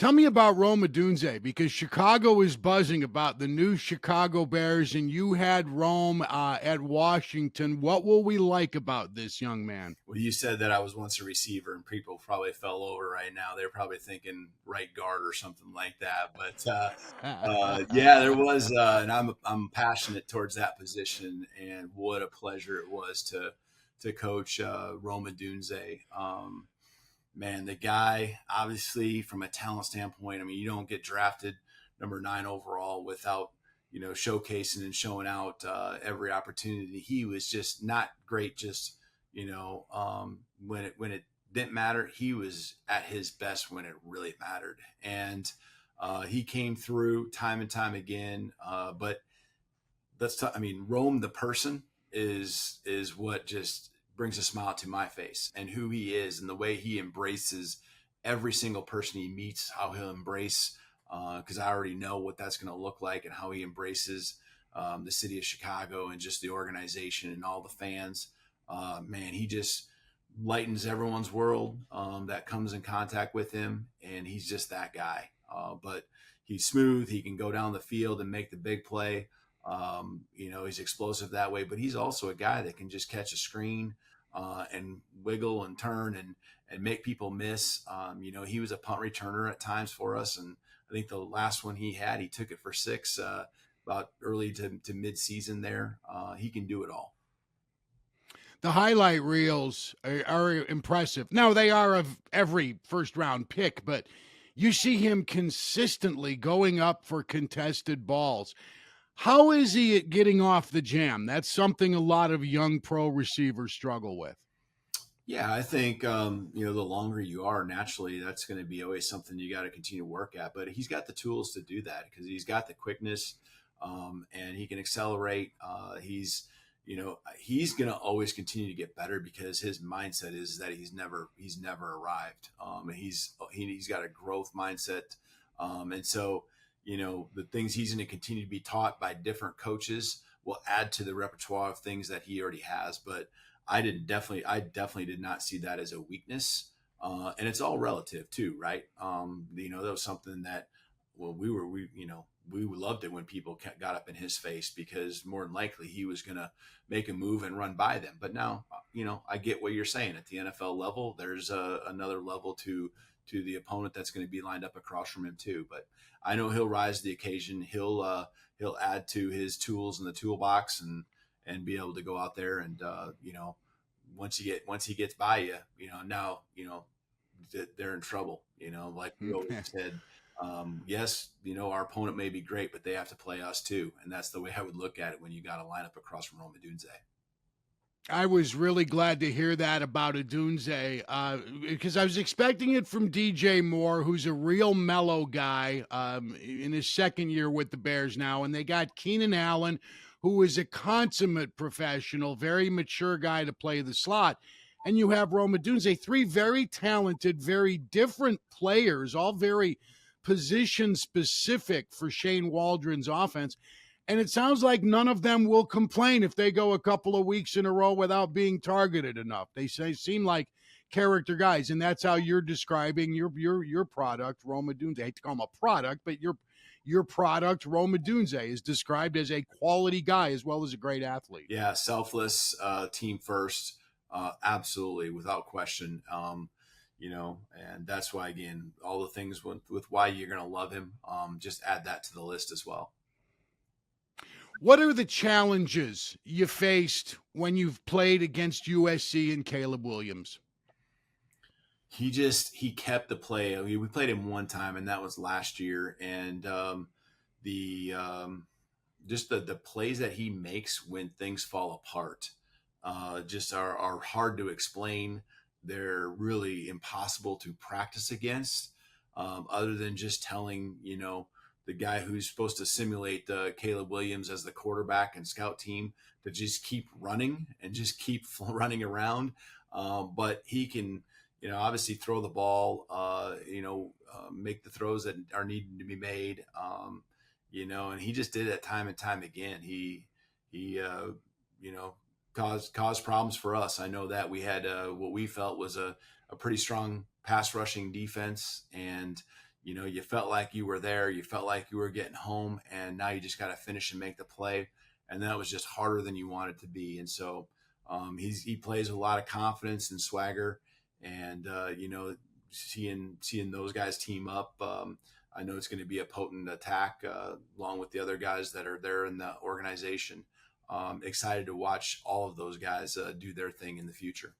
Tell me about Rome Odunze, because Chicago is buzzing about the new Chicago Bears, and you had Rome at Washington. What will we like about this young man? Well, you said that I was once a receiver, and people probably fell over right now. They're probably thinking right guard or something like that. But yeah, there was, and I'm passionate towards that position, and what a pleasure it was to coach Roma Dunze. Man, the guy, obviously, from a talent standpoint, I mean, you don't get drafted number 9 overall without showcasing and showing out every opportunity. He was just not great, just when it didn't matter. He was at his best when it really mattered, and he came through time and time again. But I mean, Rome the person is what just brings a smile to my face, and who he is and the way he embraces every single person he meets, how he'll embrace, because I already know what that's going to look like, and how he embraces the city of Chicago and just the organization and all the fans. Man, he just lightens everyone's world that comes in contact with him, and he's just that guy. But he's smooth. He can go down the field and make the big play. He's explosive that way, but he's also a guy that can just catch a screen and wiggle and turn and make people miss. He was a punt returner at times for us, and I think the last one he took it for 6 about early to mid-season there. He can do it all. The highlight reels are impressive. Now, they are of every first-round pick, but you see him consistently going up for contested balls. How is he at getting off the jam? That's something a lot of young pro receivers struggle with. Yeah, I think, the longer you are, naturally, that's going to be always something you got to continue to work at. But he's got the tools to do that, because he's got the quickness, and he can accelerate. He's going to always continue to get better, because his mindset is that he's never arrived. And he's got a growth mindset. And so, the things he's going to continue to be taught by different coaches will add to the repertoire of things that he already has. But I definitely did not see that as a weakness. And it's all relative too, right? That was something that, well, we loved it when people got up in his face, because more than likely he was going to make a move and run by them. But now, I get what you're saying. At the NFL level, there's another level to the opponent that's going to be lined up across from him too. But I know he'll rise to the occasion. He'll add to his tools in the toolbox and be able to go out there and once he gets by you, now they're in trouble. Like we always said, yes, our opponent may be great, but they have to play us too, and that's the way I would look at it when you got to line up across from Rome Odunze. I was really glad to hear that about Odunze, because I was expecting it from DJ Moore, who's a real mellow guy in his second year with the Bears now. And they got Keenan Allen, who is a consummate professional, very mature guy to play the slot. And you have Rome Odunze, 3 very talented, very different players, all very position specific for Shane Waldron's offense. And it sounds like none of them will complain if they go a couple of weeks in a row without being targeted enough. They seem like character guys, and that's how you're describing your product, Rome Odunze. I hate to call him a product, but your product, Rome Odunze, is described as a quality guy as well as a great athlete. Yeah, selfless, team first, absolutely, without question. And that's why, again, all the things with why you're going to love him, just add that to the list as well. What are the challenges you faced when you've played against USC and Caleb Williams? He kept the play. I mean, we played him one time, and that was last year. And just the plays that he makes when things fall apart just are hard to explain. They're really impossible to practice against, other than just telling, the guy who's supposed to simulate Caleb Williams as the quarterback and scout team to just keep running and just keep running around. But he can, obviously throw the ball, make the throws that are needing to be made, and he just did it time and time again. He caused problems for us. I know that we had what we felt was a pretty strong pass rushing defense, and You know, you felt like you were there, you felt like you were getting home, and now you just got to finish and make the play. And that was just harder than you wanted to be. And so he plays with a lot of confidence and swagger, and you know, seeing those guys team up. I know it's going to be a potent attack along with the other guys that are there in the organization. Excited to watch all of those guys do their thing in the future.